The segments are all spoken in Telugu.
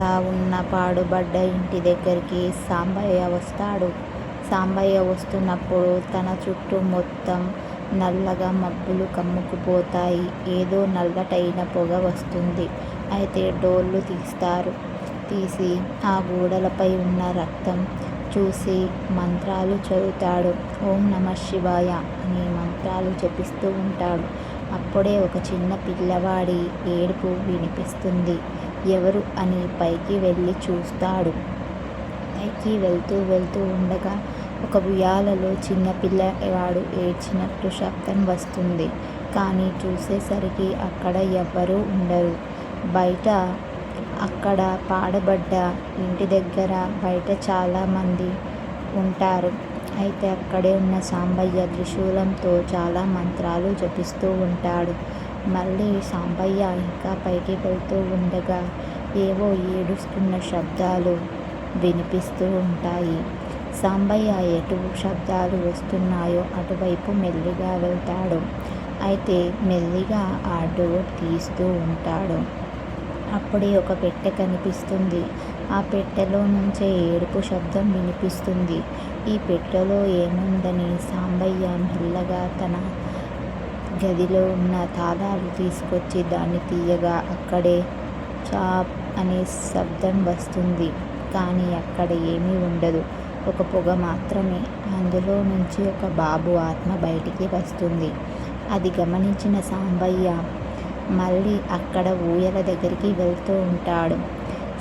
అలా ఉన్న పాడుబడ్డ ఇంటి దగ్గరికి సాంబయ్య వస్తాడు. సాంబయ్య వస్తున్నప్పుడు తన చుట్టూ మొత్తం నల్లగా మబ్బులు కమ్ముకుపోతాయి. ఏదో నల్లటైన పొగ వస్తుంది. అయితే డోళ్ళు తీస్తారు. తీసి ఆ గోడలపై ఉన్న రక్తం చూసి మంత్రాలు చదువుతాడు. ఓం నమః శివాయ అనే మంత్రాలు జపిస్తూ ఉంటాడు. అప్పుడే ఒక చిన్న పిల్లవాడి ఏడుపు వినిపిస్తుంది. ఎవరు అని పైకి వెళ్ళి చూస్తాడు. పైకి వెళ్తూ ఉండగా ఒక ఉయ్యాలలో చిన్న పిల్లవాడు ఏడ్చినట్టు శబ్దం వస్తుంది. కానీ చూసేసరికి అక్కడ ఎవ్వరూ ఉండరు. బయట అక్కడ పాడుబడ్డ ఇంటి దగ్గర బయట చాలామంది ఉంటారు. అయితే అక్కడే ఉన్న సాంబయ్య త్రిశూలంతో చాలా మంత్రాలు జపిస్తూ ఉంటాడు. మళ్ళీ సాంబయ్య ఇంకా పైకి వెళ్తూ ఉండగా ఏవో ఏడుస్తున్న శబ్దాలు వినిపిస్తూ ఉంటాయి. సాంబయ్య ఎటు శబ్దాలు వస్తున్నాయో అటువైపు మెల్లిగా వెళ్తాడు. అయితే మెల్లిగా ఆ డోర్ తీస్తూ ఉంటాడు. అప్పుడే ఒక పెట్టె కనిపిస్తుంది. ఆ పెట్టెలో నుంచే ఏడుపు శబ్దం వినిపిస్తుంది. ఈ పెట్టెలో ఏముందని సాంబయ్య మెల్లగా తన గదిలో ఉన్న తాళాలు తీసుకొచ్చి దాన్ని తీయగా అక్కడే చాప్ అనే శబ్దం వస్తుంది. కానీ అక్కడ ఏమీ ఉండదు. ఒక పొగ మాత్రమే. అందులో నుంచి ఒక బాబు ఆత్మ బయటికి వస్తుంది. అది గమనించిన సాంబయ్య మళ్ళీ అక్కడ ఊయల దగ్గరికి వెళ్తూ ఉంటాడు.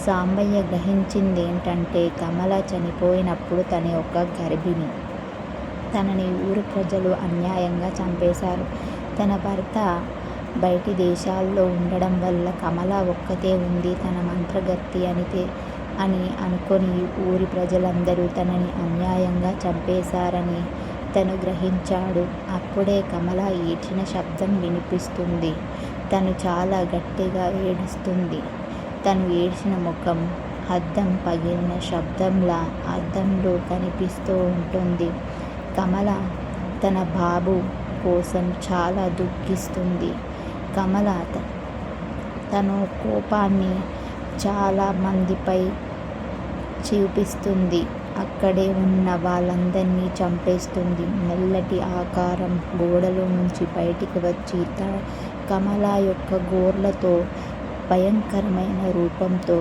సాంబయ్య గ్రహించింది ఏంటంటే కమల చనిపోయినప్పుడు తన ఒక గర్భిణి. తనని ఊరు ప్రజలు అన్యాయంగా చంపేశారు. తన భర్త బయటి దేశాల్లో ఉండడం వల్ల కమల ఒక్కతే ఉంది తన మంత్రగత్తి అని అనుకొని ఊరి ప్రజలందరూ తనని అన్యాయంగా చంపేశారని తను గ్రహించాడు. అప్పుడే కమల ఏడ్చిన శబ్దం వినిపిస్తుంది. తను చాలా గట్టిగా ఏడుస్తుంది. తను ఏడ్చిన ముఖం అద్దం పగిలిన శబ్దంలా అద్దంలో కనిపిస్తూ ఉంటుంది. కమల తన బాబు కోసం చాలా దుఃఖిస్తుంది. కమల తను కోపాన్ని చాలా మందిపై చూపిస్తుంది. అక్కడే ఉన్న వాళ్ళందరినీ చంపేస్తుంది. నల్లటి ఆకారం గోడలో నుంచి బయటికి వచ్చి కమల యొక్క గోర్లతో భయంకరమైన రూపంతో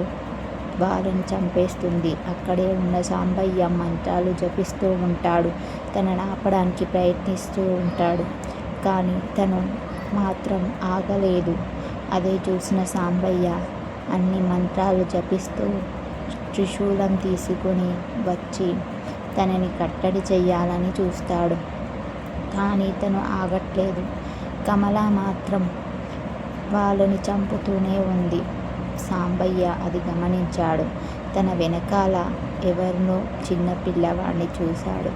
వాళ్ళని చంపేస్తుంది. అక్కడే ఉన్న సాంబయ్య మంత్రాలు జపిస్తూ ఉంటాడు. తనని ఆపడానికి ప్రయత్నిస్తూ ఉంటాడు. కానీ తను మాత్రం ఆగలేదు. అదే చూసిన సాంబయ్య అన్ని మంత్రాలు జపిస్తూ త్రిశూలం తీసుకొని వచ్చి తనని కట్టడి చెయ్యాలని చూస్తాడు. కానీ తను ఆగట్లేదు. కమల మాత్రం వాళ్ళని చంపుతూనే ఉంది. సాంబయ్య అది గమనించాడు. తన వెనకాల ఎవరినో చిన్న పిల్లవాడిని చూశాడు.